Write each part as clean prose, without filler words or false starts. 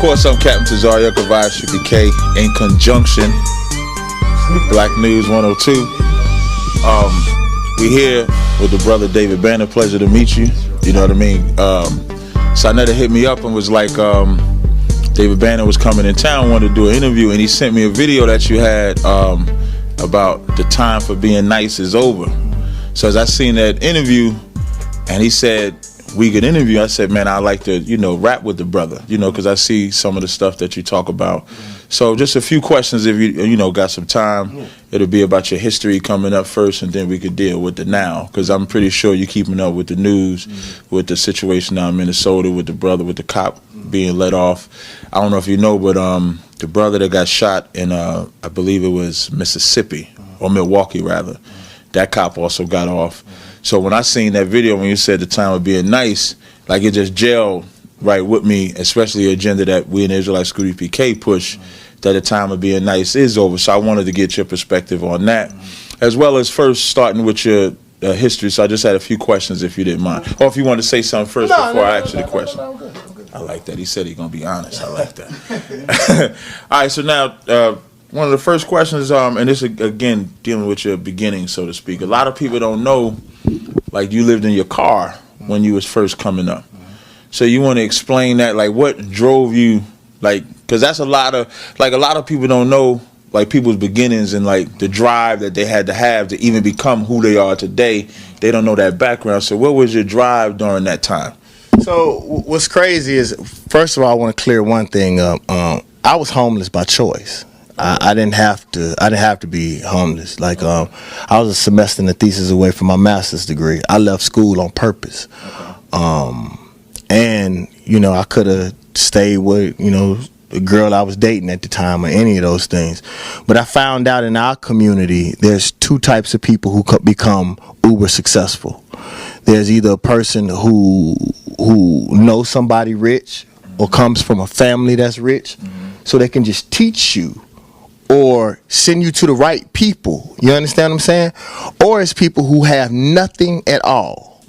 course, I'm Captain Tazaryach of ISUPK in conjunction with Black News 102. We here with the brother David Banner. Pleasure to meet you. You know what I mean? Sarnetta hit me up and was like, David Banner was coming in town, wanted to do an interview, and he sent me a video that you had about the time for being nice is over. So as I seen that interview, and he said, we could interview, I said, man, I like to, rap with the brother, because I see some of the stuff that you talk about. So just a few questions if you got some time. It'll be about your history coming up first, and then we could deal with the now, because I'm pretty sure you're keeping up with the news, with the situation now in Minnesota, with the brother, with the cop being let off. I don't know if you know, but the brother that got shot in, I believe it was Mississippi, or Milwaukee rather, that cop also got off. So when I seen that video when you said the time of being nice, like it just gelled right with me, especially the agenda that we in Israelite School PK push, that the time of being nice is over. So I wanted to get your perspective on that, as well as first starting with your history. So I just had a few questions if you didn't mind. Or if you want to say something first before I ask you the question. I'm good. I like that. He said he's going to be honest. I like that. All right, so now one of the first questions, and this again dealing with your beginning, so to speak. A lot of people don't know, like you lived in your car when you was first coming up. So you want to explain that, like what drove you, like, because that's a lot of people don't know, like people's beginnings and like the drive that they had to have to even become who they are today. They don't know that background. So what was your drive during that time? So what's crazy is, first of all, I want to clear one thing up. I was homeless by choice. I didn't have to be homeless. Like I was a semester and a thesis away from my master's degree. I left school on purpose. And I could have stayed with the girl I was dating at the time or any of those things. But I found out in our community there's two types of people who become uber successful. There's either a person who knows somebody rich or comes from a family that's rich, so they can just teach you or send you to the right people. You understand what I'm saying? Or it's people who have nothing at all,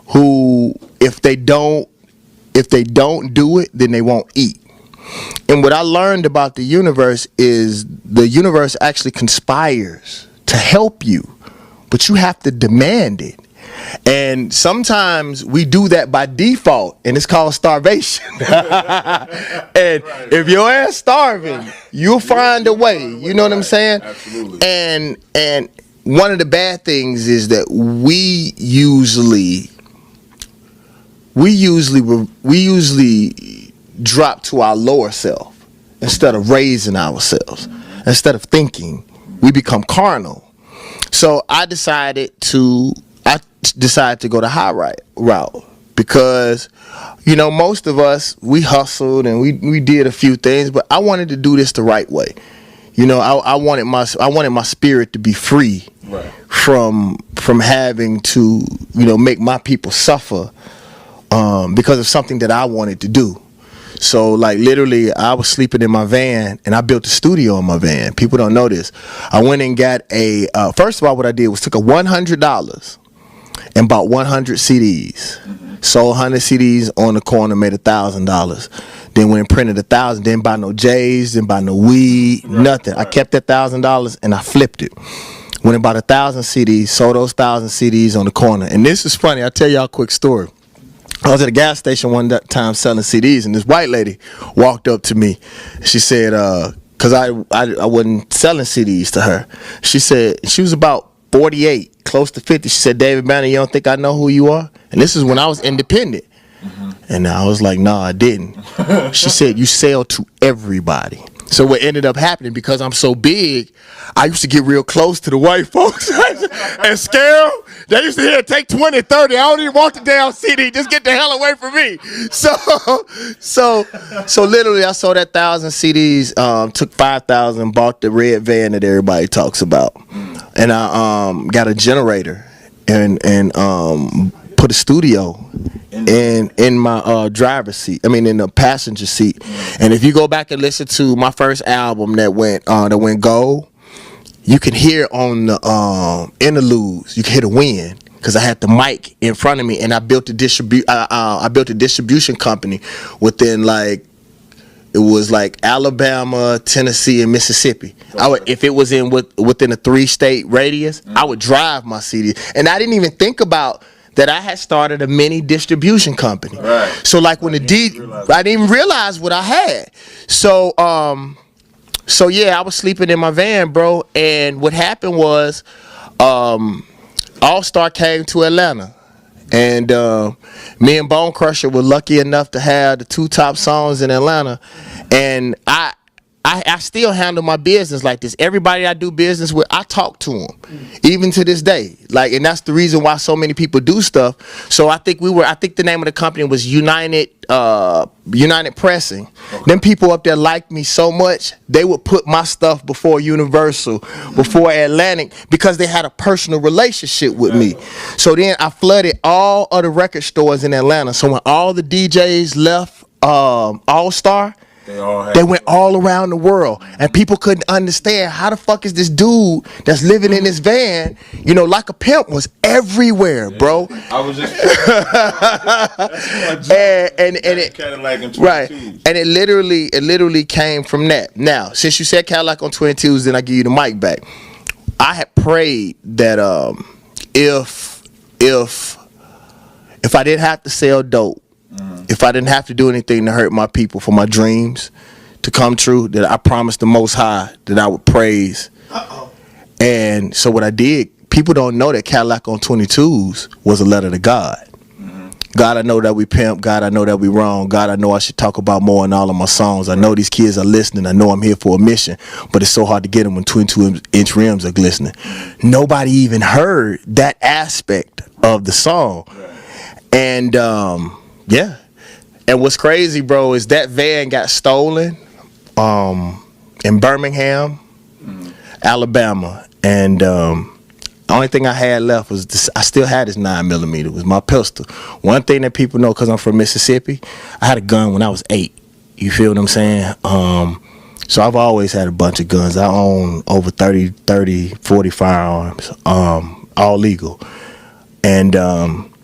who if they don't do it, then they won't eat. And what I learned about the universe is the universe actually conspires to help you, but you have to demand it. And sometimes we do that by default, and it's called starvation. And if your ass starving, you'll find a way. You know what I'm saying? Absolutely. And one of the bad things is that we usually drop to our lower self instead of raising ourselves. Instead of thinking, we become carnal. So I decided to go the high route because, most of us, we hustled and we did a few things, but I wanted to do this the right way. I wanted my spirit to be free from having to, make my people suffer because of something that I wanted to do. So, like, literally, I was sleeping in my van, and I built a studio in my van. People don't know this. I went and got first of all, what I did was took $100 and bought 100 CDs. Sold 100 CDs on the corner, made $1,000. Then went and printed 1,000. Didn't buy no J's, didn't buy no weed, nothing. I kept that $1,000 and I flipped it. Went and bought 1,000 CDs, sold those 1,000 CDs on the corner. And this is funny. I'll tell y'all a quick story. I was at a gas station one time selling CDs, and this white lady walked up to me. She said, because I wasn't selling CDs to her. She said, she was about 48, close to 50. She said, David Banner, you don't think I know who you are? And this is when I was independent. And I was like, no, I didn't. She said, you sell to everybody. So what ended up happening, because I'm so big, I used to get real close to the white folks and scare them. They used to hear, take 20, 30. I don't even want the damn CD. Just get the hell away from me. So literally, I sold that 1,000 CDs, took 5,000, bought the red van that everybody talks about. And I got a generator and put a studio in my driver's seat. I mean, in the passenger seat. And if you go back and listen to my first album that went gold, you can hear on the interludes, you can hear the wind, because I had the mic in front of me, and I built a distribution company within like It was like Alabama, Tennessee, and Mississippi. If it was within a 3-state radius, I would drive my CDs. And I didn't even think about that I had started a mini distribution company. Right. So like when I didn't even realize what I had. So yeah, I was sleeping in my van, bro. And what happened was, All Star came to Atlanta. And me and Bone Crusher were lucky enough to have the 2 top songs in Atlanta. And I still handle my business like this. Everybody I do business with, I talk to them, even to this day. Like, and that's the reason why so many people do stuff. So I think the name of the company was United Pressing. Okay. Them people up there liked me so much, they would put my stuff before Universal, before Atlantic, because they had a personal relationship with me. So then I flooded all of the record stores in Atlanta. So when all the DJs left All Star, they went all around the world, and people couldn't understand how the fuck is this dude that's living in this van, like a pimp, was everywhere, bro. I was just and it right, and it literally came from that. Now, since you said Cadillac on 22s, then I give you the mic back. I had prayed that if I didn't have to sell dope, if I didn't have to do anything to hurt my people for my dreams to come true, that I promised the Most High that I would praise. And so what I did, people don't know that Cadillac on 22s was a letter to God. God, I know that we pimp. God, I know that we wrong. God, I know I should talk about more in all of my songs. I know these kids are listening. I know I'm here for a mission, but it's so hard to get them when 22-inch rims are glistening. Nobody even heard that aspect of the song. And yeah. And what's crazy, bro, is that van got stolen in Birmingham, Alabama. And the only thing I had left was I still had this 9mm. It was my pistol. One thing that people know, because I'm from Mississippi, I had a gun when I was 8. You feel what I'm saying? So I've always had a bunch of guns. I own over 40 firearms, all legal. And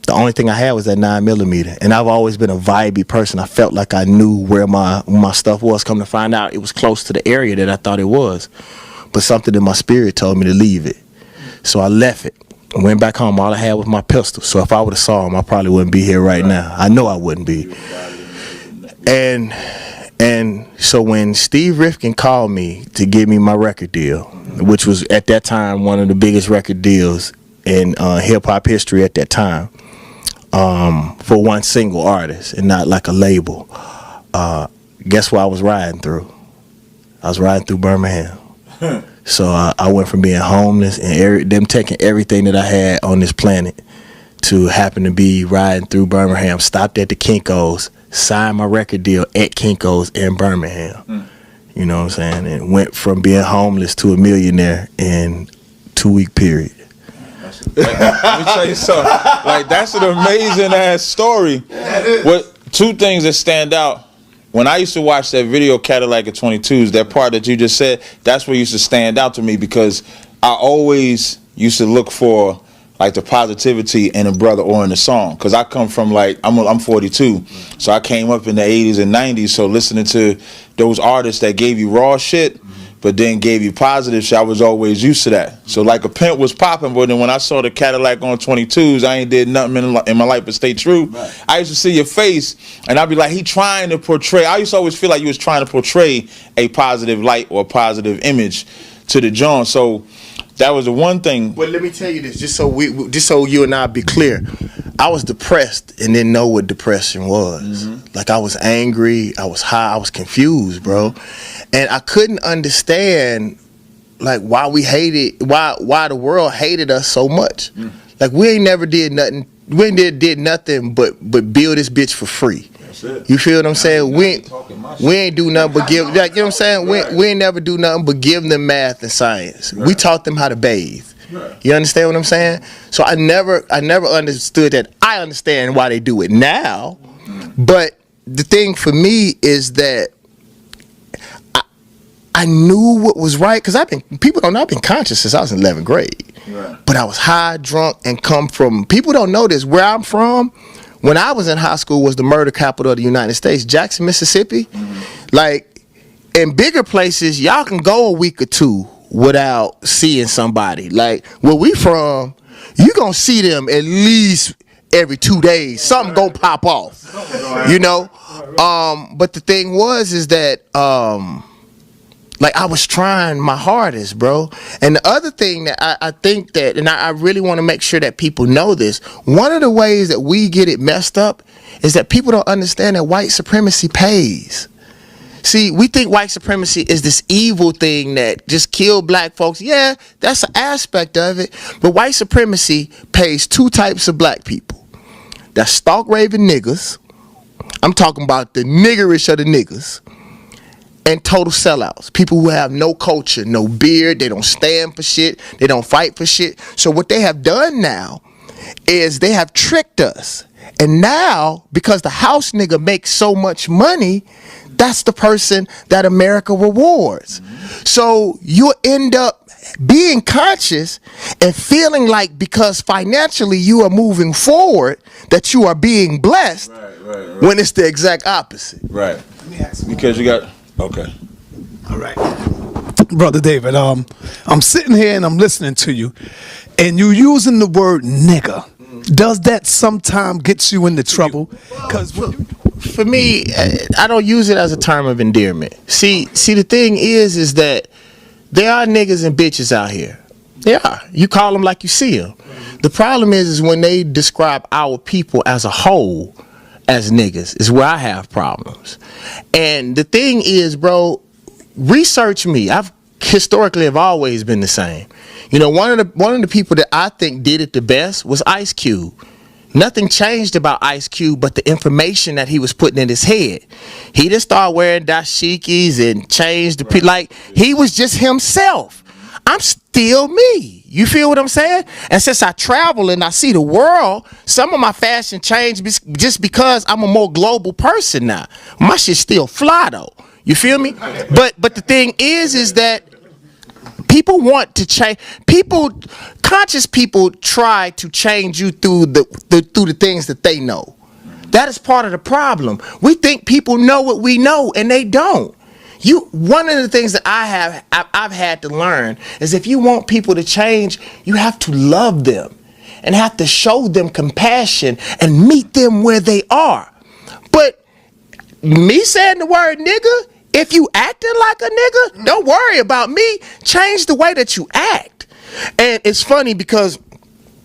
the only thing I had was that 9mm, and I've always been a vibey person. I felt like I knew where my stuff was. Come to find out, it was close to the area that I thought it was, but something in my spirit told me to leave it. So I left it. I went back home. All I had was my pistol. So if I would have saw him, I probably wouldn't be here right now. I know I wouldn't be. And so when Steve Rifkin called me to give me my record deal, which was at that time one of the biggest record deals in hip hop history at that time, for one single artist and not like a label. Guess what I was riding through? I was riding through Birmingham. So I went from being homeless and them taking everything that I had on this planet to happen to be riding through Birmingham, stopped at the Kinko's, signed my record deal at Kinko's in Birmingham. You know what I'm saying? And went from being homeless to a millionaire in 2-week period. Let me tell you something. Like, that's an amazing ass story. What 2 things that stand out? When I used to watch that video Cadillac at 22s, that part that you just said, that's what used to stand out to me, because I always used to look for like the positivity in a brother or in a song, because I come from like I'm 42, so I came up in the 80s and 90s, so listening to those artists that gave you raw shit but then gave you positive shit, I was always used to that. So like a pimp was popping, but then when I saw the Cadillac on 22s, I ain't did nothing in my life but stay true. Right. I used to see your face and I'd be like, he trying to portray, I used to always feel like you was trying to portray a positive light or a positive image to the John. So that was the one thing. But let me tell you this, just so you and I be clear. I was depressed and didn't know what depression was. Like, I was angry, I was high, I was confused, bro. And I couldn't understand like why the world hated us so much. Like, we ain't never did nothing. We ain't did nothing but build this bitch for free. You feel what I'm saying? We ain't do nothing but give, like, you know what I'm saying? We ain't never do nothing but give them math and science. We taught them how to bathe. You understand what I'm saying? So I never understood that. I understand why they do it now, but the thing for me is that I knew what was right, because people don't know I've been conscious since I was in 11th grade. But I was high, drunk, and come from, people don't know this, where I'm from, when I was in high school was the murder capital of the United States. Jackson, Mississippi, Like in bigger places, y'all can go a week or two without seeing somebody. Like where we from, you gonna see them at least every 2 days. Something gonna pop off, you know. But the thing is that like I was trying my hardest, bro. And the other thing that I think that, and I really want to make sure that people know this, one of the ways that we get it messed up is that people don't understand that white supremacy pays. See, we think white supremacy is this evil thing that just kill black folks. Yeah, that's an aspect of it. But white supremacy pays two types of black people. That's stalk raving niggas. I'm talking about the niggerish of the niggas. And total sellouts. People who have no culture, no beard, they don't stand for shit, they don't fight for shit. So what they have done now is they have tricked us. And now, because the house nigga makes so much money, that's the person that America rewards. So you end up being conscious and feeling like because financially you are moving forward, that you are being blessed, right. When it's the exact opposite. Right. Because you got... Okay. All right. Brother David, I'm sitting here and I'm listening to you, and you using the word nigga. Does that sometimes get you into trouble? Because for me, I don't use it as a term of endearment. See, the thing is that there are niggas and bitches out here. Yeah, you call them like you see them. The problem is when they describe our people as a whole as niggas is where I have problems. And the thing is, bro, research me. I've historically have always been the same. You know, one of the people that I think did it the best was Ice Cube. Nothing changed about Ice Cube but the information that he was putting in his head. He just started wearing dashikis and changed the like he was just himself. I'm still me. You feel what I'm saying? And since I travel and I see the world, some of my fashion changed just because I'm a more global person now. My shit still fly though. You feel me? But the thing is that people want to change. Conscious people try to change you through the things that they know. That is part of the problem. We think people know what we know, and they don't. One of the things that I've had to learn is if you want people to change, you have to love them and have to show them compassion and meet them where they are. But me saying the word nigga, if you acting like a nigga, don't worry about me. Change the way that you act. And it's funny because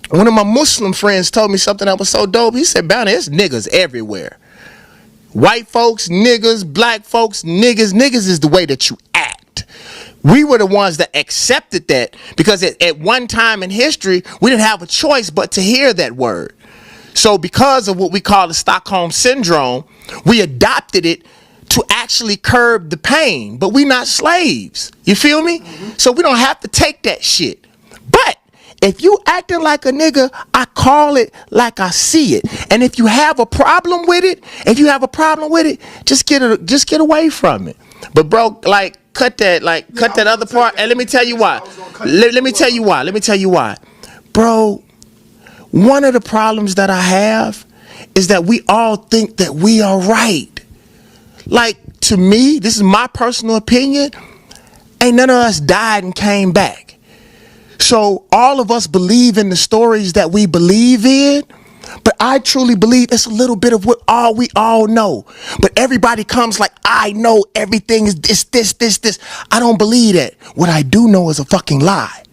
one of my Muslim friends told me something that was so dope. He said, "Bounty, there's niggas everywhere. White folks, niggas, black folks, niggas. Niggas is the way that you act." We were the ones that accepted that because at one time in history, we didn't have a choice but to hear that word. So because of what we call the Stockholm Syndrome, we adopted it to actually curb the pain. But we not slaves. You feel me? So we don't have to take that shit. But if you acting like a nigga, I call it like I see it. And if you have a problem with it, just get away from it. But bro, like cut that other part. And let me tell you why. Let me tell you why. Bro, one of the problems that I have is that we all think that we are right. Like, to me, this is my personal opinion, ain't none of us died and came back. So all of us believe in the stories that we believe in, but I truly believe it's a little bit of what we all know. But everybody comes like, I know everything is this. I don't believe that. What I do know is a fucking lie.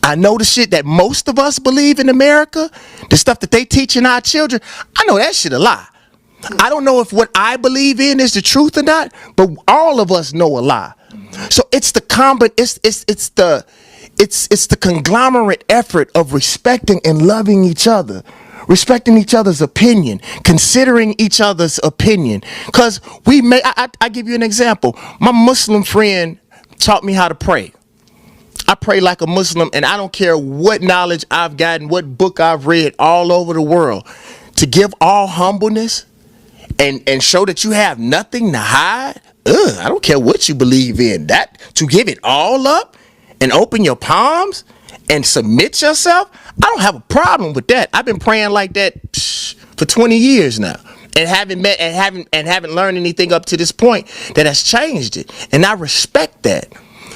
I know the shit that most of us believe in America, the stuff that they teaching our children, I know that shit a lie. I don't know if what I believe in is the truth or not, but all of us know a lie. So it's the it's the conglomerate effort of respecting and loving each other, respecting each other's opinion, considering each other's opinion. Because I give you an example. My Muslim friend taught me how to pray. I pray like a Muslim, and I don't care what knowledge I've gotten, what book I've read all over the world, to give all humbleness and show that you have nothing to hide. I don't care what you believe in. That to give it all up and open your palms and submit yourself, I don't have a problem with that. I've been praying like that for 20 years now. haven't met and haven't learned anything up to this point that has changed it. And I respect that.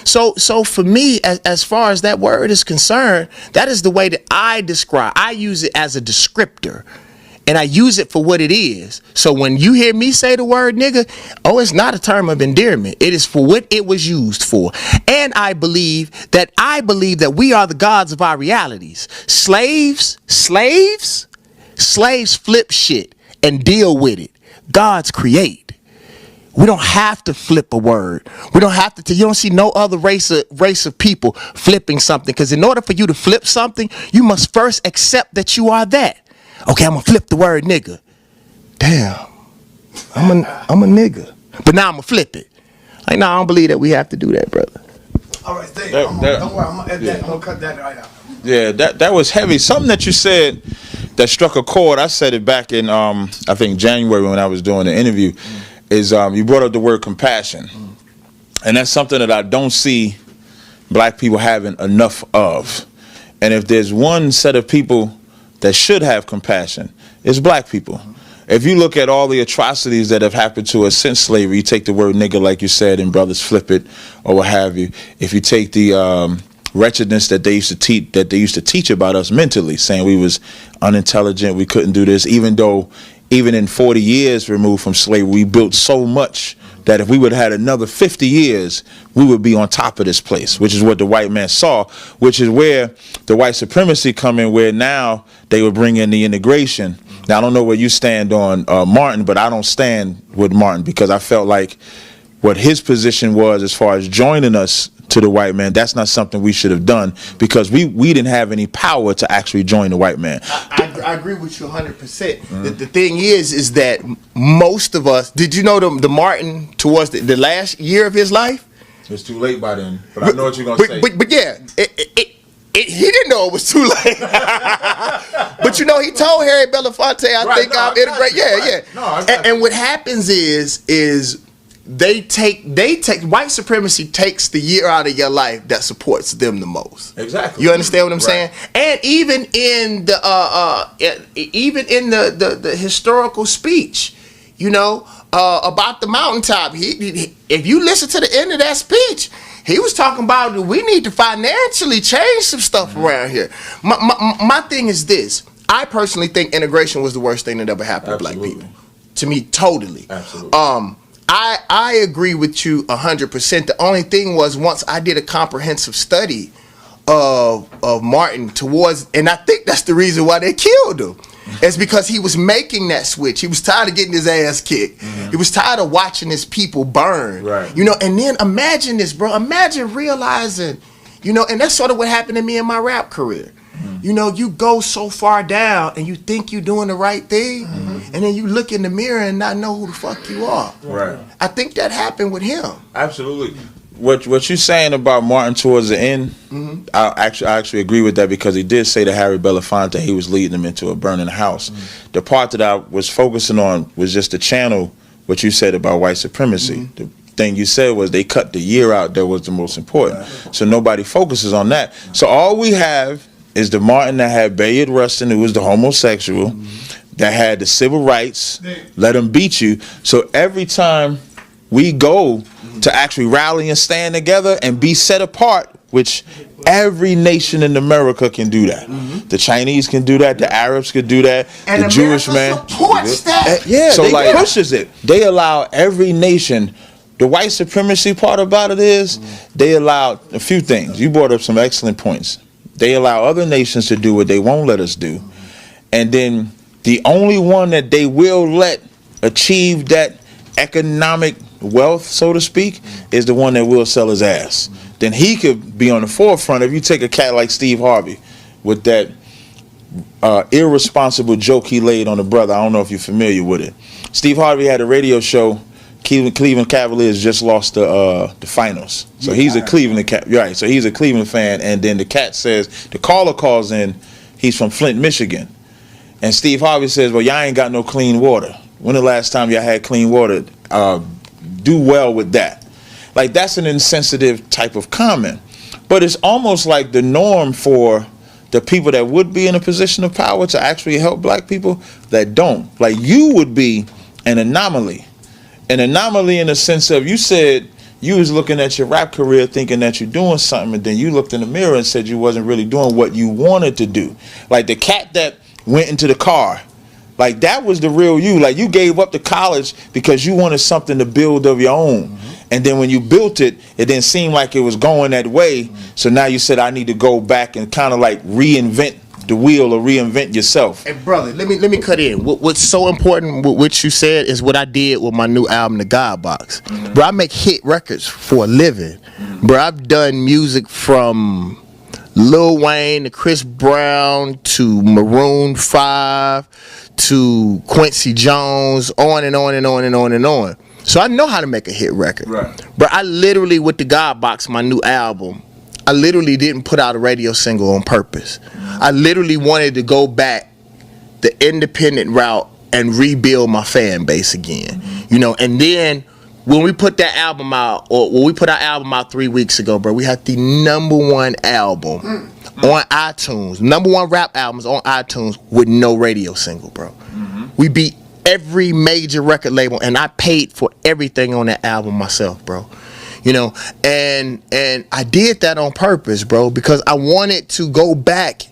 So for me, as far as that word is concerned, that is the way that I describe. I use it as a descriptor. And I use it for what it is. So when you hear me say the word nigga, it's not a term of endearment. It is for what it was used for. And I believe that we are the gods of our realities. Slaves flip shit and deal with it. Gods create. We don't have to flip a word. We don't have to. You don't see no other race of people flipping something. Because in order for you to flip something, you must first accept that you are that. Okay, I'm gonna flip the word nigga. Damn, I'm a nigga. But now I'm gonna flip it. Like, no, I don't believe that we have to do that, brother. All right, don't worry, I'm gonna cut that right out. Yeah, that was heavy. Something that you said that struck a chord. I said it back in I think January when I was doing the interview. Is you brought up the word compassion, and that's something that I don't see black people having enough of. And if there's one set of people that should have compassion, it's black people. If you look at all the atrocities that have happened to us since slavery, you take the word nigga like you said and brothers flip it or what have you. If you take the wretchedness that they used to teach about us mentally, saying we was unintelligent, we couldn't do this, even though even in 40 years removed from slavery, we built so much that if we would have had another 50 years, we would be on top of this place, which is what the white man saw, which is where the white supremacy come in, where now they would bring in the integration. Now, I don't know where you stand on Martin, but I don't stand with Martin because I felt like what his position was as far as joining us to the white man, that's not something we should have done because we didn't have any power to actually join the white man. I agree with you 100%. The thing is that most of us, did you know the Martin towards the last year of his life? It's too late by then, but I know what you're going to say. But yeah, he didn't know it was too late. But you know, he told Harry Belafonte, I think I'll integrate. Yeah. No, and what happens is they take white supremacy takes the year out of your life that supports them the most. Exactly. You understand what I'm saying? And even in the historical speech, you know, about the mountaintop, if you listen to the end of that speech, he was talking about we need to financially change some stuff around here. My thing is this. I personally think integration was the worst thing that ever happened to black people. To me, totally. Absolutely. I agree with you 100%. The only thing was once I did a comprehensive study of Martin and I think that's the reason why they killed him. It's because he was making that switch. He was tired of getting his ass kicked. Mm-hmm. He was tired of watching his people burn. Right. You know, and then imagine this, bro. Imagine realizing, you know, and that's sort of what happened to me in my rap career. Mm-hmm. You know, you go so far down and you think you're doing the right thing, mm-hmm. and then you look in the mirror and not know who the fuck you are. Right. I think that happened with him. Absolutely. What you're saying about Martin towards the end, mm-hmm. I actually agree with that because he did say to Harry Belafonte he was leading him into a burning house. Mm-hmm. The part that I was focusing on was just to channel what you said about white supremacy. Mm-hmm. The thing you said was they cut the year out that was the most important. Right. So nobody focuses on that. So all we have is the Martin that had Bayard Rustin, who was the homosexual, mm-hmm. that had the civil rights, let him beat you. So every time we go to actually rally and stand together and be set apart, which every nation in America can do that. Mm-hmm. The Chinese can do that. The Arabs can do that. And the Jewish man supports that. Yeah, so they pushes it. They allow every nation. The white supremacy part about it is they allow a few things. You brought up some excellent points. They allow other nations to do what they won't let us do. And then the only one that they will let achieve that economic wealth, so to speak, is the one that will sell his ass. Then he could be on the forefront. If you take a cat like Steve Harvey with that irresponsible joke he laid on the brother, I don't know if you're familiar with it. Steve Harvey had a radio show. Cleveland Cavaliers just lost the finals, so he's a Cleveland right. So he's a Cleveland fan, and then the cat says the caller calls in. He's from Flint, Michigan, and Steve Harvey says, "Well, y'all ain't got no clean water. When the last time y'all had clean water? Do well with that." Like, that's an insensitive type of comment, but it's almost like the norm for the people that would be in a position of power to actually help black people that don't. Like, you would be an anomaly. An anomaly in the sense of, you said you was looking at your rap career thinking that you're doing something, and then you looked in the mirror and said you wasn't really doing what you wanted to do. Like the cat that went into the car, like that was the real you. Like, you gave up to college because you wanted something to build of your own. And then when you built it, it didn't seem like it was going that way. So now you said, I need to go back and kind of like reinvent the wheel or reinvent yourself. Hey, brother, let me cut in. What's so important with what you said is what I did with my new album, The God Box. Bro, I make hit records for a living. Bro, I've done music from Lil Wayne to Chris Brown to Maroon 5 to Quincy Jones, on and on and on and on and on. So I know how to make a hit record. Right. But I literally, with The God Box, my new album, I literally didn't put out a radio single on purpose. I literally wanted to go back the independent route and rebuild my fan base again. You know, and then when we put that album out, or when we put our album out 3 weeks ago, bro, we had the #1 album on iTunes, #1 rap albums on iTunes with no radio single, bro. We beat every major record label, and I paid for everything on that album myself, bro. You know, and I did that on purpose, bro, because I wanted to go back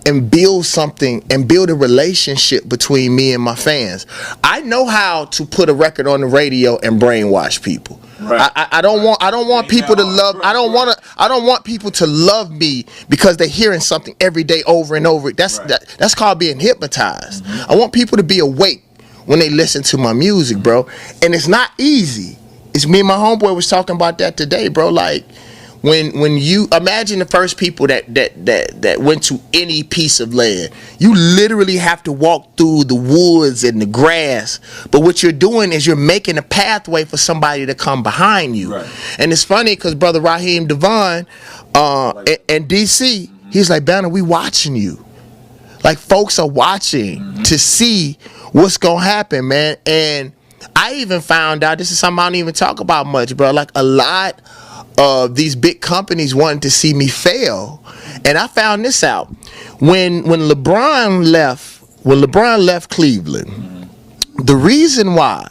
and build something and build a relationship between me and my fans. I know how to put a record on the radio and brainwash people. Right. I don't want people to love. I don't want people to love me because they're hearing something every day over and over. That's called being hypnotized. I want people to be awake when they listen to my music, bro. And it's not easy. It's me and my homeboy was talking about that today, bro. Like, when you imagine the first people that went to any piece of land, you literally have to walk through the woods and the grass. But what you're doing is you're making a pathway for somebody to come behind you. Right. And it's funny because brother Raheem Devon in DC, he's like, Banner, we watching you. Like, folks are watching to see what's gonna happen, man. And I even found out, this is something I don't even talk about much, bro. Like, a lot of these big companies wanted to see me fail, and I found this out when LeBron left Cleveland. The reason why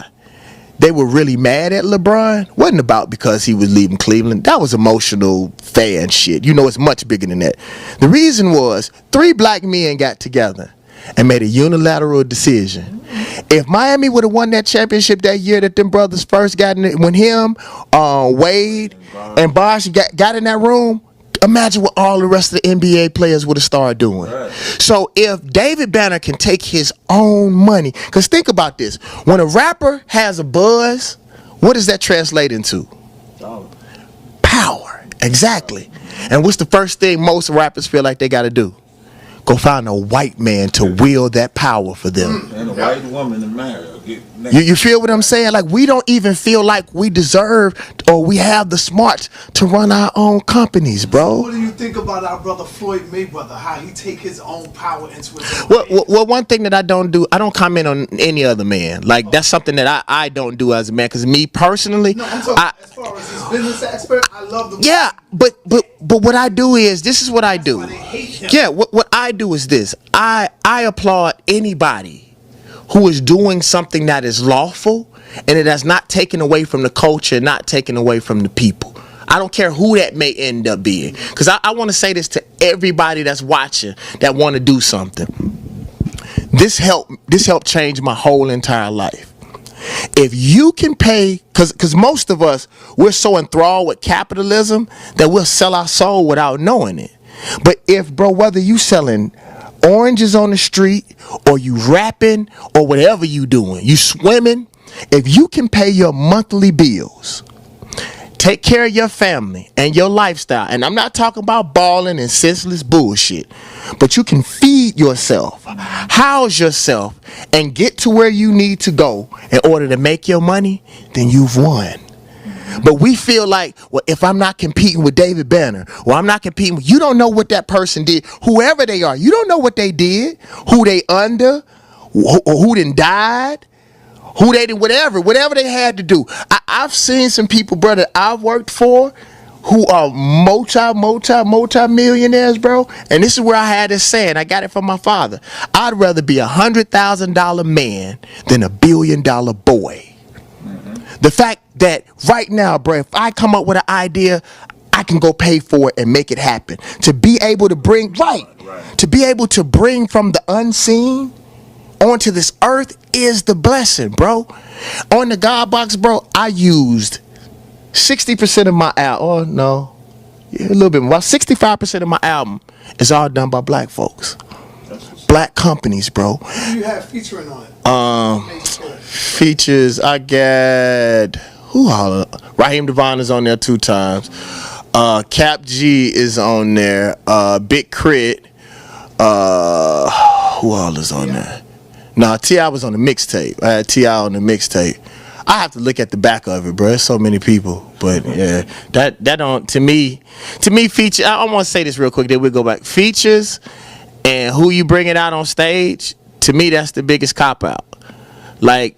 they were really mad at LeBron wasn't about because he was leaving Cleveland. That was emotional fan shit. You know, it's much bigger than that. The reason was 3 black men got together and made a unilateral decision. If Miami would have won that championship that year that them brothers first got in it, when him, Wade, and Bosh got in that room, imagine what all the rest of the NBA players would have started doing. Right. So if David Banner can take his own money, because think about this, when a rapper has a buzz, what does that translate into? Power. Exactly. And what's the first thing most rappers feel like they got to do? Go find a white man to wield that power for them. And a white woman to marry. You feel what I'm saying? Like, we don't even feel like we deserve or we have the smarts to run our own companies, bro. What do you think about our brother Floyd Mayweather, how he take his own power into his own well, one thing that I don't do, I don't comment on any other man. Like, that's something that I don't do as a man. Because me personally, no, I'm talking as far as his business aspect, I love the yeah, but what I do is, this is what I do. Yeah, what I do is this. I applaud anybody who is doing something that is lawful and it has not taken away from the culture, not taken away from the people. I don't care who that may end up being. Because I want to say this to everybody that's watching that want to do something. This helped change my whole entire life. If you can pay, because most of us, we're so enthralled with capitalism that we'll sell our soul without knowing it. But if, bro, whether you selling oranges on the street or you rapping or whatever you doing, you swimming, if you can pay your monthly bills, take care of your family and your lifestyle, and I'm not talking about balling and senseless bullshit, but you can feed yourself, house yourself, and get to where you need to go in order to make your money, then you've won. But we feel like, well, if I'm not competing with David Banner, or I'm not competing with, you don't know what that person did, whoever they are, you don't know what they did, who they under, or who done died, who they did, whatever they had to do. I've seen some people, brother, I've worked for, who are multi millionaires, bro. And this is where I had this saying. I got it from my father. I'd rather be $100,000 man than $1 billion boy. The fact that right now, bro, if I come up with an idea, I can go pay for it and make it happen. To be able to bring, to be able to bring from the unseen onto this earth is the blessing, bro. On the God box, bro, I used 60% of my album. Oh, no. Yeah, a little bit more. About 65% of my album is all done by black folks. Black companies, bro. Who do you have featuring on it? Features, I got Raheem Devon is on there 2 times. Cap G is on there. Big Crit. Who all is on there? Nah, T.I. was on the mixtape. I had T.I. on the mixtape. I have to look at the back of it, bro. There's so many people, but yeah, that don't to me feature. I want to say this real quick. Then we'll go back. Features and who you bring it out on stage. To me, that's the biggest cop out. Like,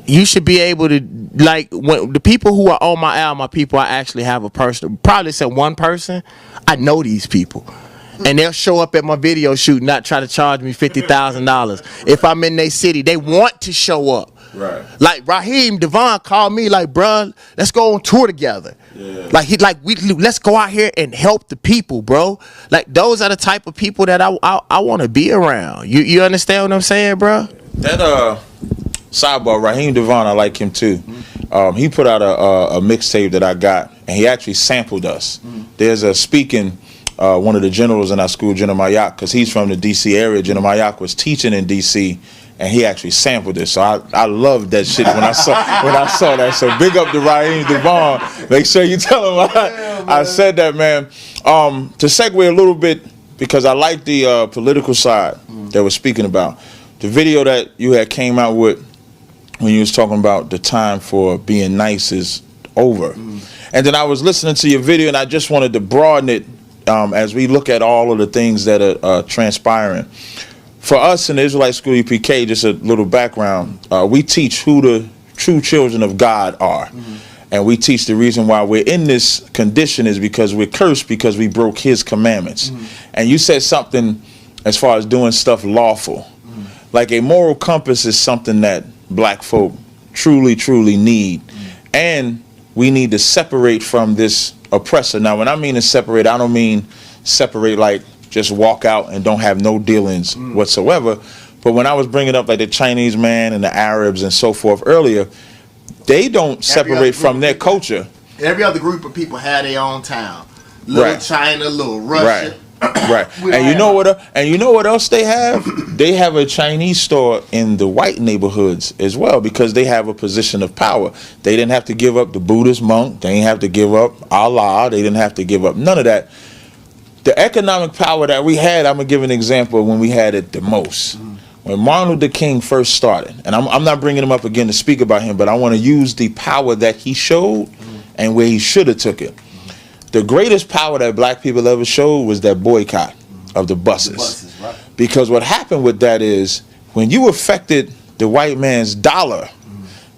you should be able to, like, when the people who are on my album are people I actually have a person. Probably said one person. I know these people. And they'll show up at my video shoot, not try to charge me $50,000. If I'm in their city, they want to show up. Right. Like Raheem Devon called me, like, bruh, let's go on tour together. Yeah. Let's go out here and help the people, bro. Like, those are the type of people that I want to be around. You understand what I'm saying, bro? That sidebar, Raheem Devon, I like him too. He put out a mixtape that I got, and he actually sampled us. There's a speaking. One of the generals in our school, General Mayak, because he's from the D.C. area. General Mayak was teaching in D.C. and he actually sampled it. So I loved that shit when I saw that. So big up to Raheem Devon. Make sure you tell him I said that, man. To segue a little bit, because I like the political side that we're speaking about. The video that you had came out with when you was talking about the time for being nice is over. And then I was listening to your video, and I just wanted to broaden it. As we look at all of the things that are transpiring. For us in the Israelite School UPK, just a little background, we teach who the true children of God are. And we teach the reason why we're in this condition is because we're cursed because we broke his commandments. And you said something as far as doing stuff lawful. Like a moral compass is something that black folk truly, truly need. And we need to separate from this oppressor. Now, when I mean to separate, I don't mean separate like just walk out and don't have no dealings whatsoever. But when I was bringing up like the Chinese man and the Arabs and so forth earlier, they don't separate from their culture. Every other group of people had their own town. Little China, little Russia. Right. And you know what else they have? They have a Chinese store in the white neighborhoods as well, because they have a position of power. They didn't have to give up the Buddhist monk. They didn't have to give up Allah. They didn't have to give up none of that. The economic power that we had, I'm going to give an example of when we had it the most. When Martin Luther King first started, and I'm not bringing him up again to speak about him, but I want to use the power that he showed and where he should have took it. The greatest power that black people ever showed was that boycott of the buses. Because what happened with that is when you affected the white man's dollar,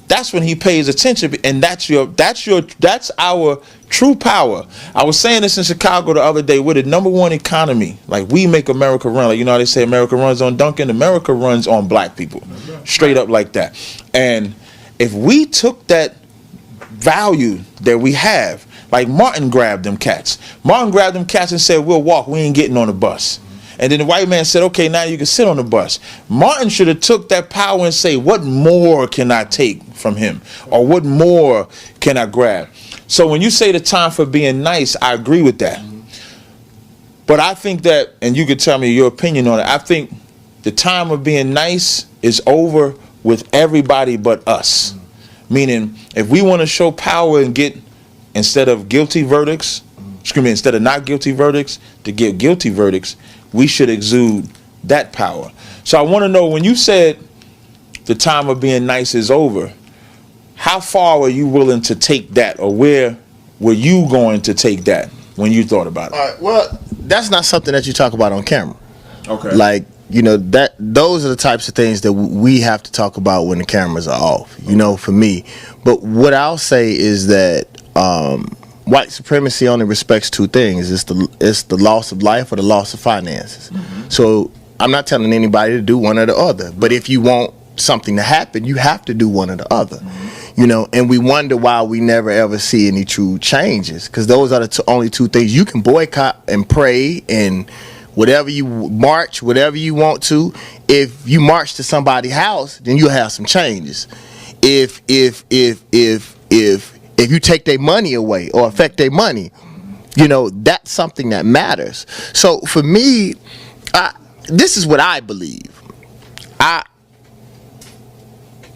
that's when he pays attention, and that's our true power. I was saying this in Chicago the other day. We're the #1 economy. Like, we make America run. Like, you know how they say America runs on Duncan? America runs on black people. Straight up like that. And if we took that value that we have, like Martin grabbed them cats. Martin grabbed them cats and said, we'll walk, we ain't getting on the bus. And then the white man said, okay, now you can sit on the bus. Martin should have took that power and say, what more can I take from him? Or what more can I grab? So when you say the time for being nice, I agree with that. But I think that, and you could tell me your opinion on it, I think the time of being nice is over with everybody but us. Meaning, if we want to show power and get, instead of guilty verdicts, instead of not guilty verdicts, to get guilty verdicts, we should exude that power. So I want to know, when you said the time of being nice is over, how far were you willing to take that, or where were you going to take that when you thought about it? All right, well, that's not something that you talk about on camera. Okay. Like, you know, those are the types of things that we have to talk about when the cameras are off, you know, for me. But what I'll say is that white supremacy only respects two things. It's the loss of life or the loss of finances. So I'm not telling anybody to do one or the other. But if you want something to happen, you have to do one or the other. And we wonder why we never ever see any true changes, because those are the only two things. You can boycott and pray and whatever you march, whatever you want to. If you march to somebody's house, then you'll have some changes. If you take their money away or affect their money, that's something that matters. So for me, this is what I believe.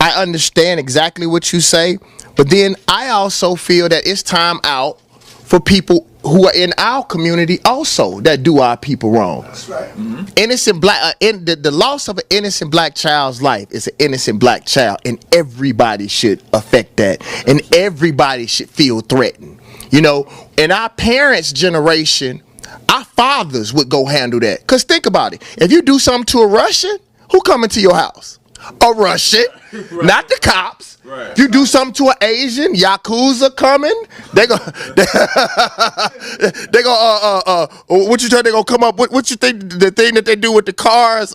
I understand exactly what you say, but then I also feel that it's time out for people who are in our community also that do our people wrong. That's right. Innocent black, the loss of an innocent black child's life is an innocent black child, and everybody should affect that, and everybody should feel threatened. In our parents' generation, our fathers would go handle that. Because think about it. If you do something to a Russian, who coming to your house? A Russian, right. Not the cops. Right. If you do something to an Asian, Yakuza coming. They go. They go. What you think they gonna come up with? What you think the thing that they do with the cars?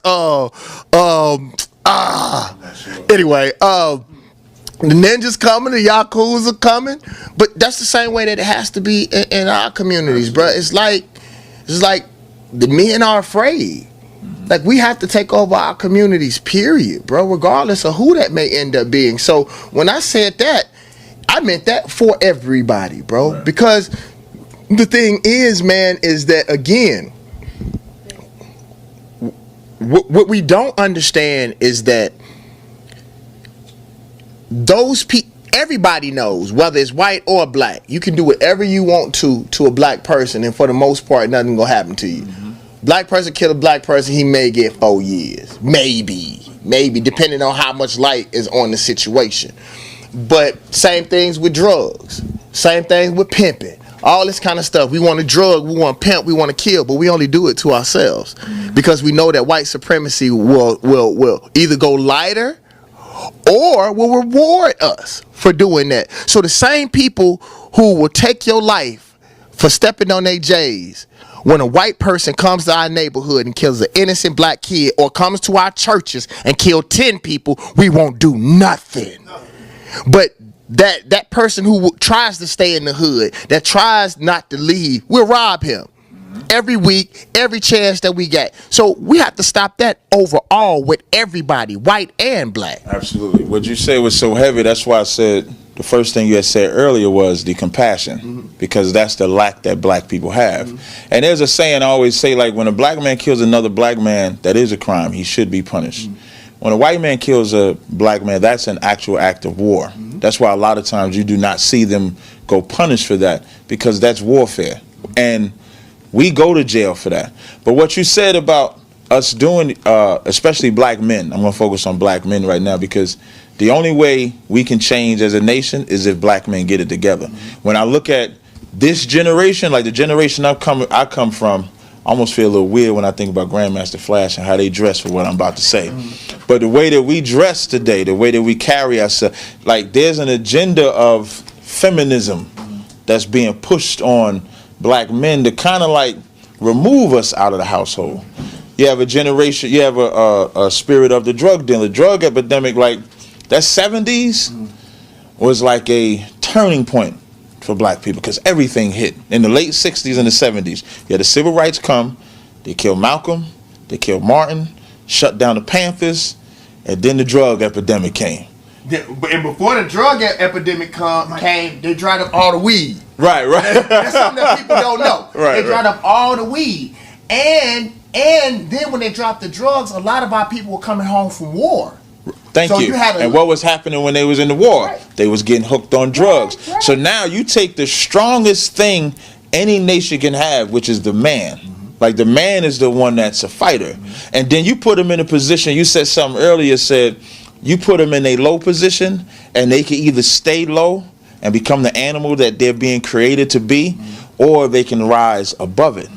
Anyway, the ninjas coming, the Yakuza coming. But that's the same way that it has to be in our communities, bro. It's like the men are afraid. Like, we have to take over our communities, period, bro, regardless of who that may end up being. So when I said that, I meant that for everybody, bro. Right. Because the thing is, man, is that, again, what we don't understand is that those people, everybody knows, whether it's white or black, you can do whatever you want to a black person, and for the most part, nothing gonna happen to you. Black person kill a black person, he may get 4 years. Maybe, depending on how much light is on the situation. But same things with drugs. Same things with pimping. All this kind of stuff. We want to drug, we want to pimp, we want to kill, but we only do it to ourselves. Because we know that white supremacy will either go lighter or will reward us for doing that. So the same people who will take your life for stepping on their J's, when a white person comes to our neighborhood and kills an innocent black kid, or comes to our churches and kill 10 people, we won't do nothing. But that person who tries to stay in the hood, that tries not to leave, we'll rob him every week, every chance that we get. So we have to stop that overall with everybody, white and black. Absolutely. What you say was so heavy. That's why I said the first thing you had said earlier was the compassion, because that's the lack that black people have. And there's a saying I always say, like, when a black man kills another black man, that is a crime. He should be punished. When a white man kills a black man, that's an actual act of war. That's why a lot of times you do not see them go punished for that, because that's warfare. And we go to jail for that. But what you said about us doing, especially black men, I'm going to focus on black men right now, because the only way we can change as a nation is if black men get it together. When I look at this generation, like the generation I come from, I almost feel a little weird when I think about Grandmaster Flash and how they dress for what I'm about to say. But the way that we dress today, the way that we carry ourselves, like, there's an agenda of feminism that's being pushed on black men to kind of like remove us out of the household. You have a generation, you have a spirit of the drug dealer, drug epidemic, like that 70s was like a turning point for black people, because everything hit. In the late 60s and the 70s, you had the civil rights come, they killed Malcolm, they killed Martin, shut down the Panthers, and then the drug epidemic came. And before the drug epidemic came, they dried up all the weed. Right. That's something that people don't know. They dried up all the weed. And then when they dropped the drugs, a lot of our people were coming home from war. Thank you. And what was happening when they was in the war? Right. They was getting hooked on drugs. Right. So now you take the strongest thing any nation can have, which is the man. Like, the man is the one that's a fighter. And then you put him in a position, you said something earlier, said you put them in a low position, and they can either stay low and become the animal that they're being created to be, or they can rise above it.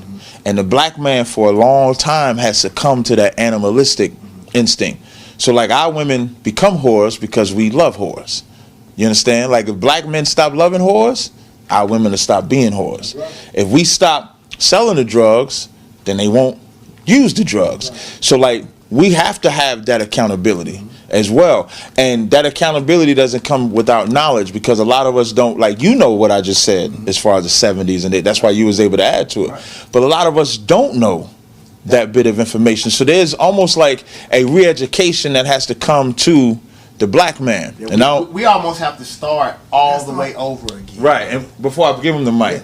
And the black man for a long time has succumbed to that animalistic instinct. So like, our women become whores because we love whores. You understand? Like, if black men stop loving whores, our women to stop being whores. If we stop selling the drugs, then they won't use the drugs. So like, we have to have that accountability as well. And that accountability doesn't come without knowledge, because a lot of us don't, like, you know what I just said as far as the 70s, and that's why you was able to add to it. But a lot of us don't know that bit of information. So there's almost like a re-education that has to come to the black man. Yeah, and we almost have to start all the way over again. Right. And before I give him the mic,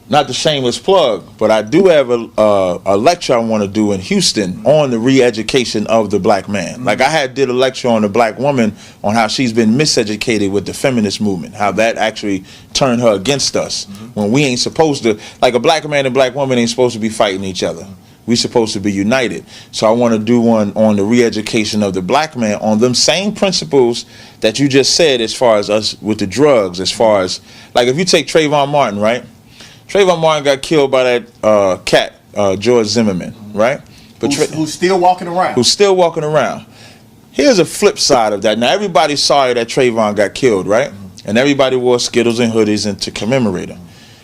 not the shameless plug, but I do have a lecture I want to do in Houston on the re-education of the black man. Like, I did a lecture on a black woman on how she's been miseducated with the feminist movement, how that actually turned her against us when we ain't supposed to, like, a black man and black woman ain't supposed to be fighting each other. We supposed to be united. So I want to do one on the re-education of the black man on them same principles that you just said, as far as us with the drugs, as far as, like, if you take Trayvon Martin, right? Trayvon Martin got killed by that cat, George Zimmerman, right? But who's still walking around. Who's still walking around. Here's a flip side of that. Now, everybody's sorry that Trayvon got killed, right? And everybody wore Skittles and hoodies and to commemorate him.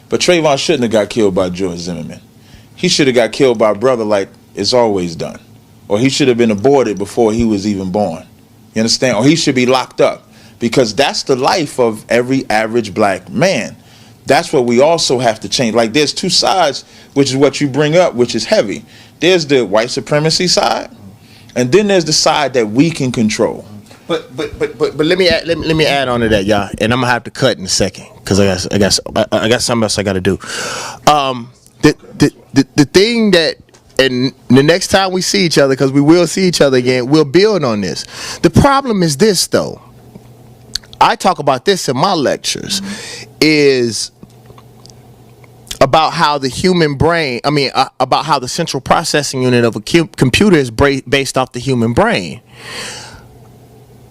But Trayvon shouldn't have got killed by George Zimmerman. He should have got killed by a brother, like it's always done. Or he should have been aborted before he was even born. You understand? Or he should be locked up. Because that's the life of every average black man. That's what we also have to change. Like, there's two sides, which is what you bring up, which is heavy. There's the white supremacy side, and then there's the side that we can control. But let me add on to that, y'all, and I'm gonna have to cut in a second because I got something else I got to do. The thing that, and the next time we see each other, because we will see each other again, we'll build on this. The problem is this, though. I talk about this in my lectures, is about how the human brain, about how the central processing unit of a computer is based off the human brain.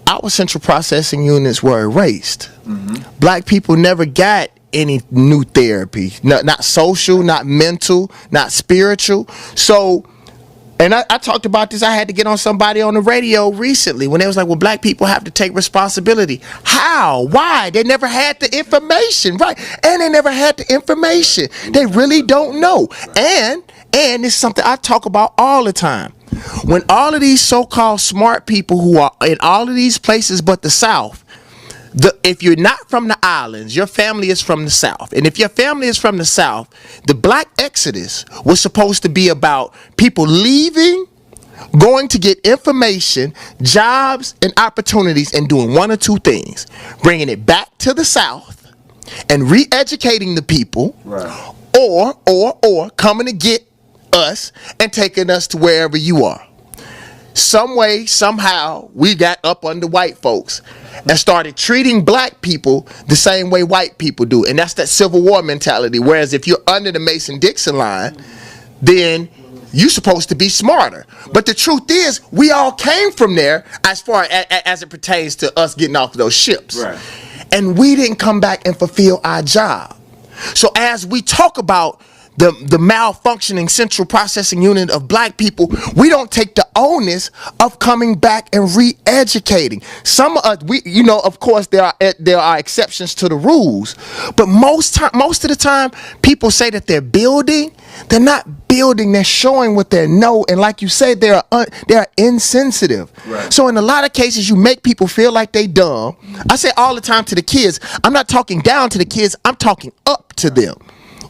Our central processing units were erased. Black people never got any new therapy, not social, not mental, not spiritual. So, and I talked about this. I had to get on somebody on the radio recently when they was like, well, black people have to take responsibility. How? Why? They never had the information, right? And they never had the information. They really don't know. And it's something I talk about all the time. When all of these so-called smart people who are in all of these places but the South, if you're not from the islands, your family is from the South. And if your family is from the South, the black exodus was supposed to be about people leaving, going to get information, jobs, and opportunities, and doing one or two things. Bringing it back to the South and re-educating the people, right, or coming to get us and taking us to wherever you are. Some way, somehow, we got up under white folks and started treating black people the same way white people do. And that's that Civil War mentality. Whereas if you're under the Mason-Dixon line, then you're supposed to be smarter. But the truth is, we all came from there as far as it pertains to us getting off those ships. Right. And we didn't come back and fulfill our job. So as we talk about the malfunctioning central processing unit of black people, we don't take the onus of coming back and re-educating. Some of us, of course, there are exceptions to the rules, but most of the time, people say that they're building. They're not building. They're showing what they know, and like you said, they are insensitive. Right. So in a lot of cases, you make people feel like they dumb. I say all the time to the kids, I'm not talking down to the kids. I'm talking up to them.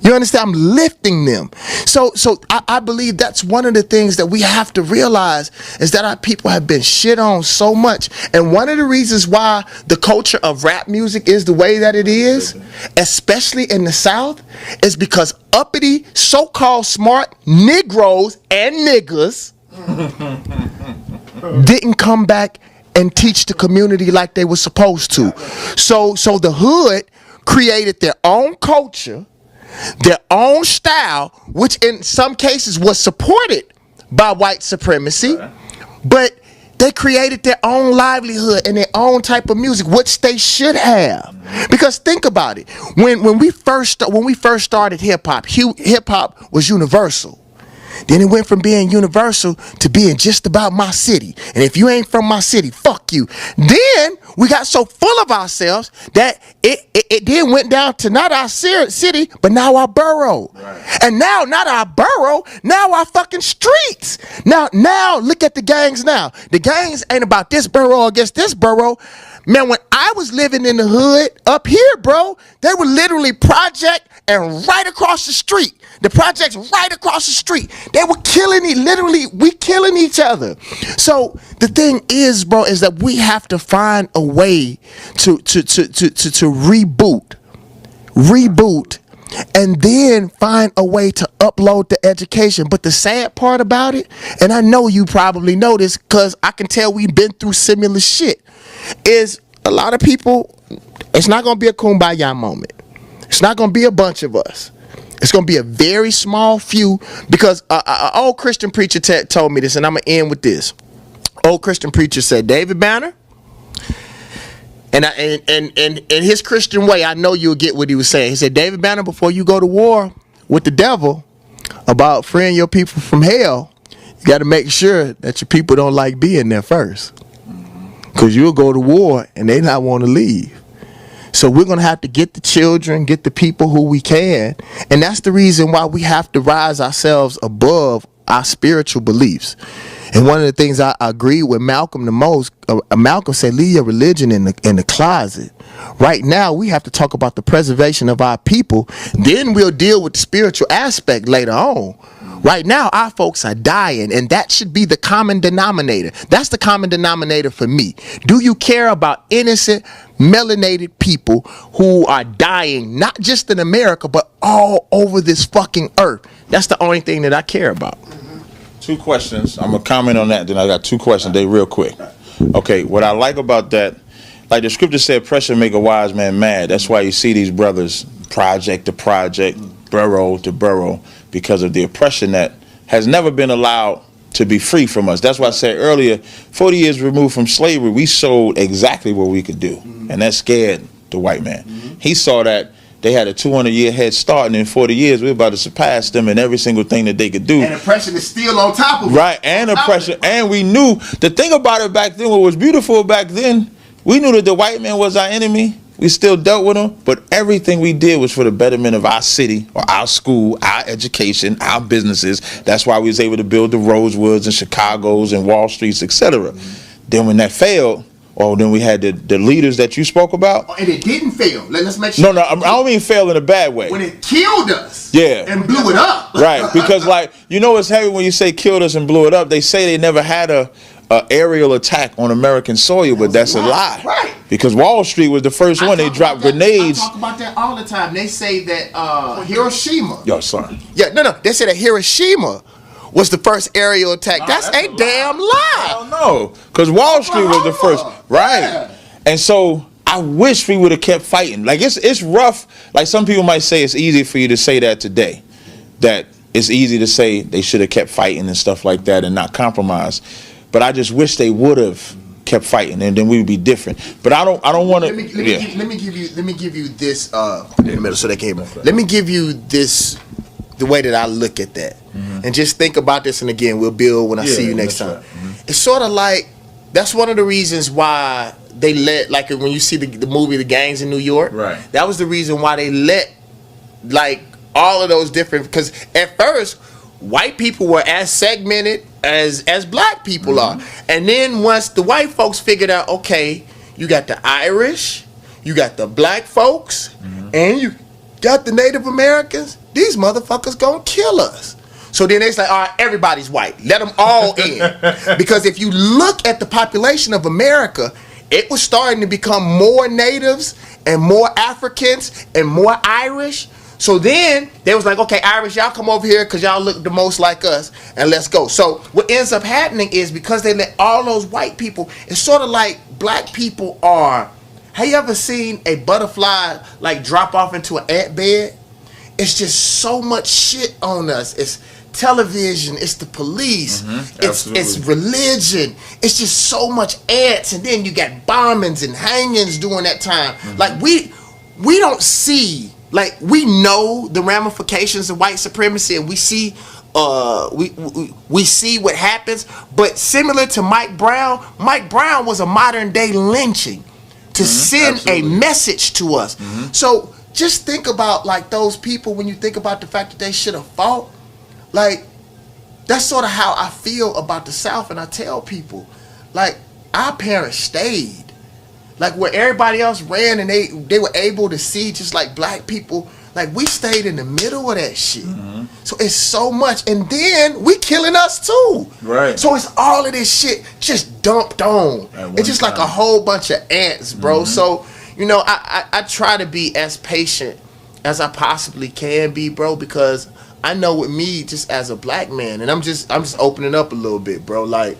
You understand? I'm lifting them. So I believe that's one of the things that we have to realize, is that our people have been shit on so much. And one of the reasons why the culture of rap music is the way that it is, especially in the South, is because uppity, so-called smart Negroes and niggas didn't come back and teach the community like they were supposed to. So the hood created their own culture, their own style, which in some cases was supported by white supremacy, but they created their own livelihood and their own type of music, which they should have. Because think about it, when we first started hip hop was universal. Then it went from being universal to being just about my city. And if you ain't from my city, fuck you. Then we got so full of ourselves that it then went down to not our city, but now our borough. Right. And now not our borough, now our fucking streets. Now look at the gangs now. The gangs ain't about this borough against this borough. Man, when I was living in the hood up here, bro, they were literally project and right across the street. The projects right across the street. They were killing we killing each other. So the thing is, bro, is that we have to find a way to reboot, and then find a way to upload the education. But the sad part about it, and I know you probably know this because I can tell we've been through similar shit, is a lot of people, it's not going to be a kumbaya moment. It's not going to be a bunch of us. It's going to be a very small few, because an old Christian preacher told me this, and I'm going to end with this. Old Christian preacher said, David Banner, and in his Christian way, I know you'll get what he was saying. He said, David Banner, before you go to war with the devil about freeing your people from hell, you got to make sure that your people don't like being there first. Because you'll go to war and they not want to leave. So we're going to have to get the children, get the people who we can. And that's the reason why we have to rise ourselves above our spiritual beliefs. And one of the things I agree with Malcolm the most, Malcolm said, leave your religion in the closet. Right now, we have to talk about the preservation of our people. Then we'll deal with the spiritual aspect later on. Right now, our folks are dying, and that should be the common denominator. That's the common denominator for me. Do you care about innocent, melanated people who are dying, not just in America, but all over this fucking earth? That's the only thing that I care about. 2 questions. I'm going to comment on that, then I got 2 questions. They real quick. Okay, what I like about that, like the scripture said, pressure make a wise man mad. That's why you see these brothers project to project, borough to borough, because of the oppression that has never been allowed to be free from us. That's why I said earlier, 40 years removed from slavery, we showed exactly what we could do. And that scared the white man. He saw that they had a 200-year head start, and in 40 years, we were about to surpass them in every single thing that they could do. And oppression is still on top of it. Right, and oppression. And we knew, the thing about it back then, what was beautiful back then, we knew that the white man was our enemy. We still dealt with them, but everything we did was for the betterment of our city or our school, our education, our businesses. That's why we was able to build the Rosewoods and Chicagos and Wall Streets, etc. Then when that failed, then we had the leaders that you spoke about. And it didn't fail. Let's make sure. No, I don't mean fail in a bad way. When it killed us. Yeah. And blew it up. Right, because like, it's heavy when you say killed us and blew it up. They say they never had a aerial attack on American soil, but that's a lie. Right. Because Wall Street was the first one. They dropped grenades. I talk about that all the time. They say that Hiroshima. Yo, son. Yeah, no. They say that Hiroshima was the first aerial attack. That's a damn lie. Hell no. Because Wall Street was the first. Right. Yeah. And so I wish we would have kept fighting. Like, it's rough. Like, some people might say it's easy for you to say that today. That it's easy to say they should have kept fighting and stuff like that and not compromise. But I just wish they would have kept fighting, and then we would be different. But I don't want to. Let me give you this in the middle so they can hear me. Let me give you this, the way that I look at that, and just think about this. And again, we'll build when I see you next time. Right. It's sort of like, that's one of the reasons why they let, like when you see the movie The Gangs in New York. Right. That was the reason why they let, like, all of those different, because at first white people were as segmented as black people are. And then once the white folks figured out, okay, you got the Irish, you got the black folks, and you got the Native Americans, these motherfuckers gonna kill us. So then it's like, all right, everybody's white. Let them all in. Because if you look at the population of America, it was starting to become more natives and more Africans and more Irish. So then they was like, okay, Irish, y'all come over here because y'all look the most like us, and let's go. So what ends up happening is, because they let all those white people, it's sort of like black people are, have you ever seen a butterfly like drop off into an ant bed? It's just so much shit on us. It's television, it's the police, it's religion, it's just so much ants, and then you got bombings and hangings during that time. Like we don't see, like, we know the ramifications of white supremacy, and we see we see what happens. But similar to Mike Brown was a modern day lynching to send absolutely. a message to us. So just think about like those people when you think about the fact that they should have fought. Like, that's sort of how I feel about the South, and I tell people, like, our parents stayed. Like, where everybody else ran and they were able to see just like black people, like, we stayed in the middle of that shit. So it's so much. And then we killing us too. Right. So it's all of this shit just dumped on. It's just like a whole bunch of ants, bro. So, you know, I try to be as patient as I possibly can be, bro, because I know with me, just as a black man, and I'm just opening up a little bit, bro. Like,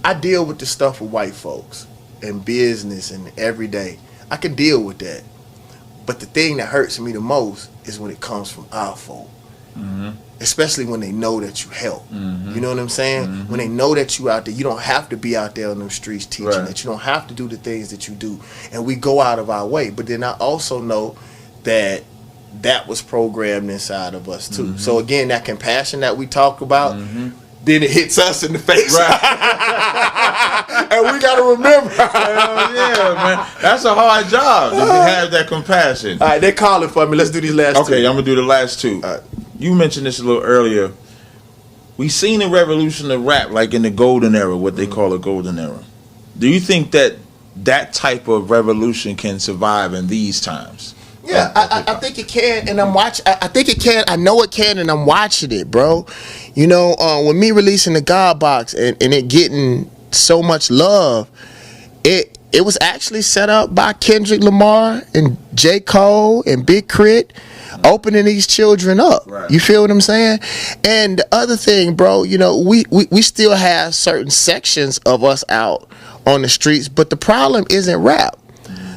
I deal with the stuff with white folks and business and every day. I can deal with that. But the thing that hurts me the most is when it comes from our folk. Especially when they know that you help. You know what I'm saying? When they know that you out there, you don't have to be out there on them streets teaching, that you don't have to do the things that you do. And we go out of our way. But then I also know that was programmed inside of us too. So again, that compassion that we talk about, then it hits us in the face. And we gotta remember. Yeah, man. That's a hard job to have that compassion. All right, they're calling for me. Let's do these last two. Okay, I'm gonna do the last two. You mentioned this a little earlier. We seen the revolution of rap like in the golden era, what they call a golden era. Do you think that type of revolution can survive in these times? Yeah, I think it can, and I'm watching. I think it can. I know it can, and I'm watching it, bro. You know, with me releasing the God Box and it getting so much love, it was actually set up by Kendrick Lamar and J. Cole and Big Crit, opening these children up. You feel what I'm saying? And the other thing, bro, you know, we still have certain sections of us out on the streets, but the problem isn't rap.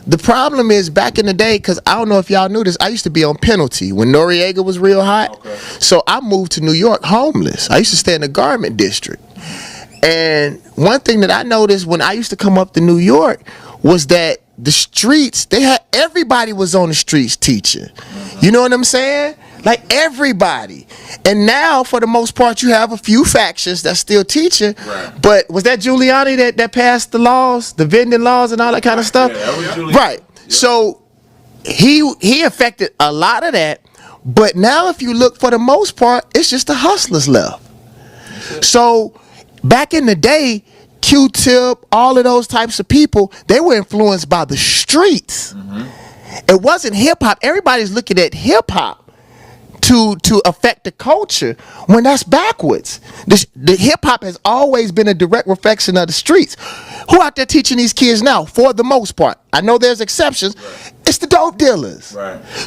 The problem is back in the day, because I don't know if y'all knew this, I used to be on Penalty when Noriega was real hot. So I moved to New York homeless. I used to stay in the garment district. And one thing that I noticed when I used to come up to New York was that the streets, everybody was on the streets teaching. You know what I'm saying? Like everybody. And now, for the most part, you have a few factions that's still teaching. But was that Giuliani that passed the laws, the vending laws and all that kind of stuff? Yeah, that was Giuliani. Right. So he affected a lot of that. But now if you look, for the most part, it's just the hustlers left. So back in the day, Q-Tip, all of those types of people, they were influenced by the streets. It wasn't hip-hop. Everybody's looking at hip-hop to affect the culture, when that's backwards. The hip-hop has always been a direct reflection of the streets. Who out there teaching these kids now? For the most part, I know there's exceptions. It's the dope dealers.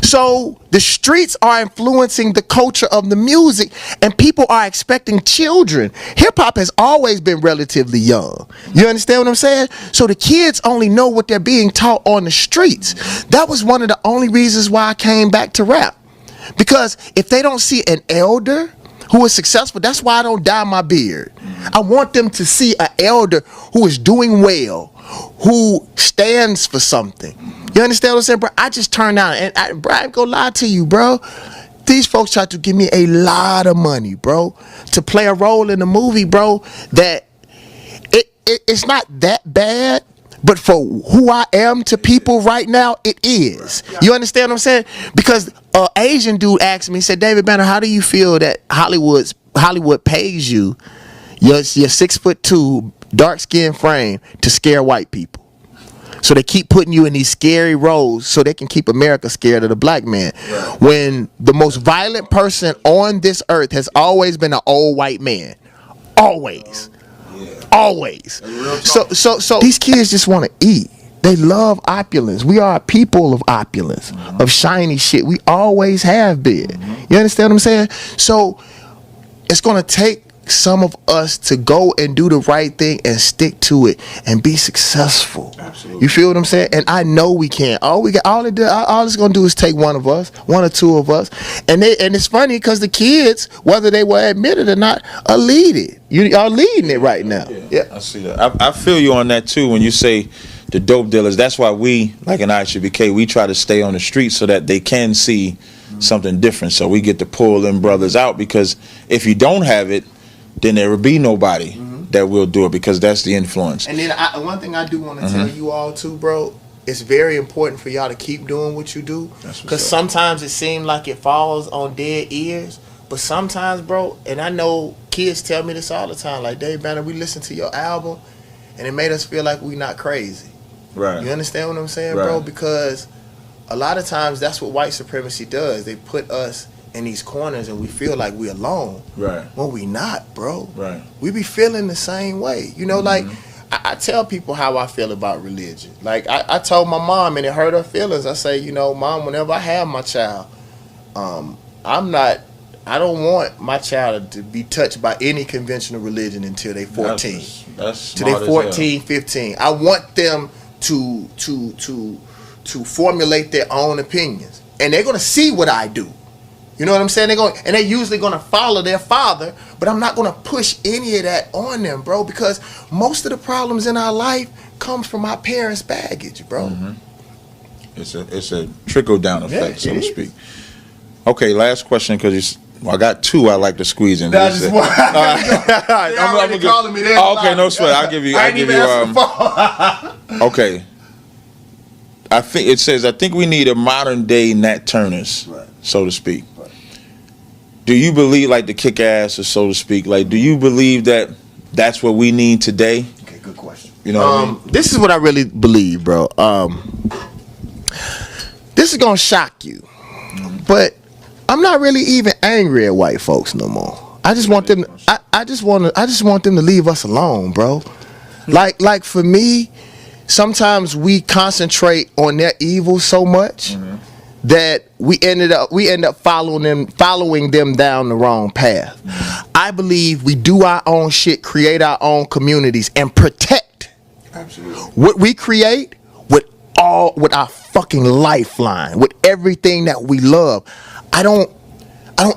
So the streets are influencing the culture of the music, and people are expecting children. Hip-hop has always been relatively young. You understand what I'm saying? So the kids only know what they're being taught on the streets. That was one of the only reasons why I came back to rap. Because if they don't see an elder who is successful, that's why I don't dye my beard. I want them to see an elder who is doing well, who stands for something. You understand what I'm saying, bro? I just turned out, and bro, I ain't gonna lie to you, bro. These folks tried to give me a lot of money, bro, to play a role in the movie, bro, that it's not that bad. But for who I am to people right now, it is. You understand what I'm saying? Because an Asian dude asked me, he said, David Banner, how do you feel that Hollywood pays you, your 6'2", dark-skinned frame, to scare white people? So they keep putting you in these scary roles so they can keep America scared of the black man. When the most violent person on this earth has always been an old white man. Always. Always. So these kids just want to eat. They love opulence. We are a people of opulence, of shiny shit. We always have been. You understand what I'm saying? So it's going to take some of us to go and do the right thing and stick to it and be successful. Absolutely. You feel what I'm saying? And I know we can. All it's gonna do is take one of us, one or two of us, and it's funny because the kids, whether they will admit it or not, are leading. You are leading it right now. Yeah, I see that. I feel you on that too. When you say the dope dealers, that's why we, like in IHBK, we try to stay on the street so that they can see something different. So we get to pull them brothers out, because if you don't have it, then there will be nobody that will do it, because that's the influence. And then one thing I do want to tell you all too, bro, it's very important for y'all to keep doing what you do, because sometimes it seems like it falls on dead ears, but sometimes, bro, and I know kids tell me this all the time, like, Dave Banner, we listened to your album and it made us feel like we not crazy. Right. You understand what I'm saying, bro? Because a lot of times that's what white supremacy does. They put us in these corners and we feel like we're alone. Right. Well, we not, bro. Right. We be feeling the same way. You know, like, I tell people how I feel about religion. Like, I told my mom, and it hurt her feelings. I say, you know, Mom, whenever I have my child, I don't want my child to be touched by any conventional religion until they 14. That's till they 14, 15. I want them to formulate their own opinions, and they're gonna see what I do. You know what I'm saying? They're usually gonna follow their father, but I'm not gonna push any of that on them, bro, because most of the problems in our life comes from our parents' baggage, bro. It's a trickle down effect, so to speak. Okay, last question, because I got two I like to squeeze in. That's just one. I'm calling me there. Okay, no sweat. I'll give you. Okay. I think it says, I think we need a modern day Nat Turners, so to speak. Right. Do you believe, like, the kick ass, or so to speak? Like, do you believe that that's what we need today? Okay, good question. You know what I mean? This is what I really believe, bro. This is gonna shock you, but I'm not really even angry at white folks no more. I just want them. I just want them to leave us alone, bro. Like for me, sometimes we concentrate on their evil so much that we end up following them down the wrong path. I believe we do our own shit, create our own communities, and protect what we create with our fucking lifeline, with everything that we love. I don't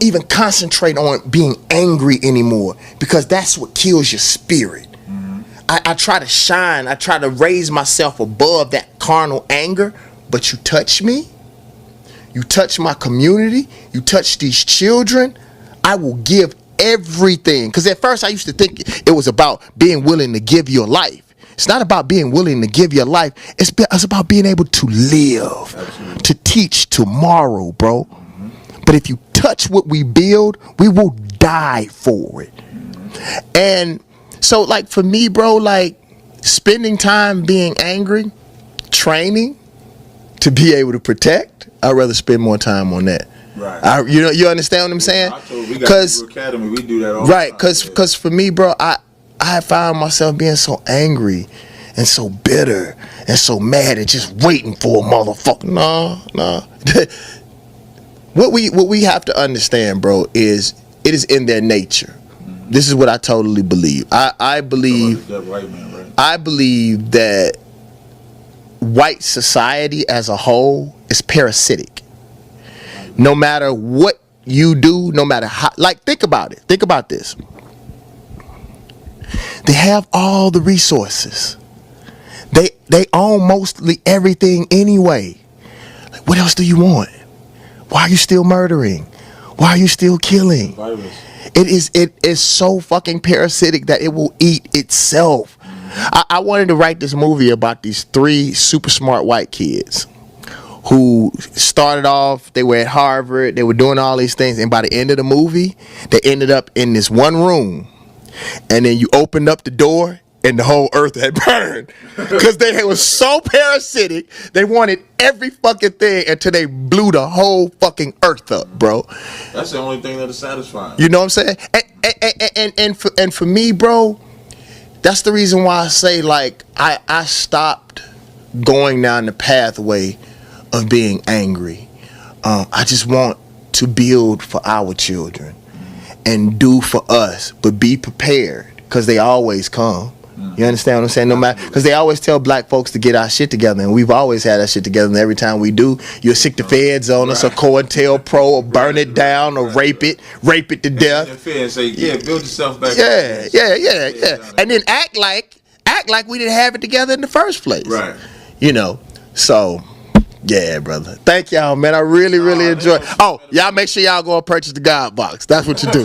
even concentrate on being angry anymore, because that's what kills your spirit. I try to shine. I try to raise myself above that carnal anger. But you touch me, you touch my community, you touch these children, I will give everything. Because at first I used to think it was about being willing to give your life. It's not about being willing to give your life. It's about being able to live, to teach tomorrow, bro. But if you touch what we build, we will die for it. And so, like, for me, bro, like, spending time being angry, training to be able to protect, I'd rather spend more time on that. Right. You understand what I'm saying? Because academy, we do that all right, because for me, bro, I found myself being so angry and so bitter and so mad and just waiting for a motherfucker. No. What we have to understand, bro, is it is in their nature. This is what I totally believe. I believe that white society as a whole is parasitic. No matter what you do, no matter how, like, think about it. Think about this. They have all the resources. They own mostly everything anyway. Like, what else do you want? Why are you still murdering? Why are you still killing? It is so fucking parasitic that it will eat itself. I wanted to write this movie about these 3 super smart white kids who started off, they were at Harvard, they were doing all these things, and by the end of the movie, they ended up in this one room, and then you opened up the door and the whole earth had burned, because they were so parasitic. They wanted every fucking thing until they blew the whole fucking earth up, bro. That's the only thing that is satisfying. You know what I'm saying? And for me, bro, that's the reason why I say, like, I stopped going down the pathway of being angry. I just want to build for our children and do for us, but be prepared, because they always come. You understand what I'm saying? No matter, because they always tell black folks to get our shit together, and we've always had that shit together. And every time we do, you'll sick the feds on us, or COINTELPRO, or burn it down, or rape it to death. And the feds say, yeah, build yourself back. Yeah. And then act like we didn't have it together in the first place. Right. You know. So Yeah, brother. Thank y'all, man. I really, really enjoy. Oh, y'all make sure y'all go and purchase the God box. That's what you do.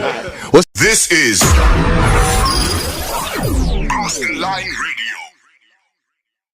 This is Crossing Line Radio.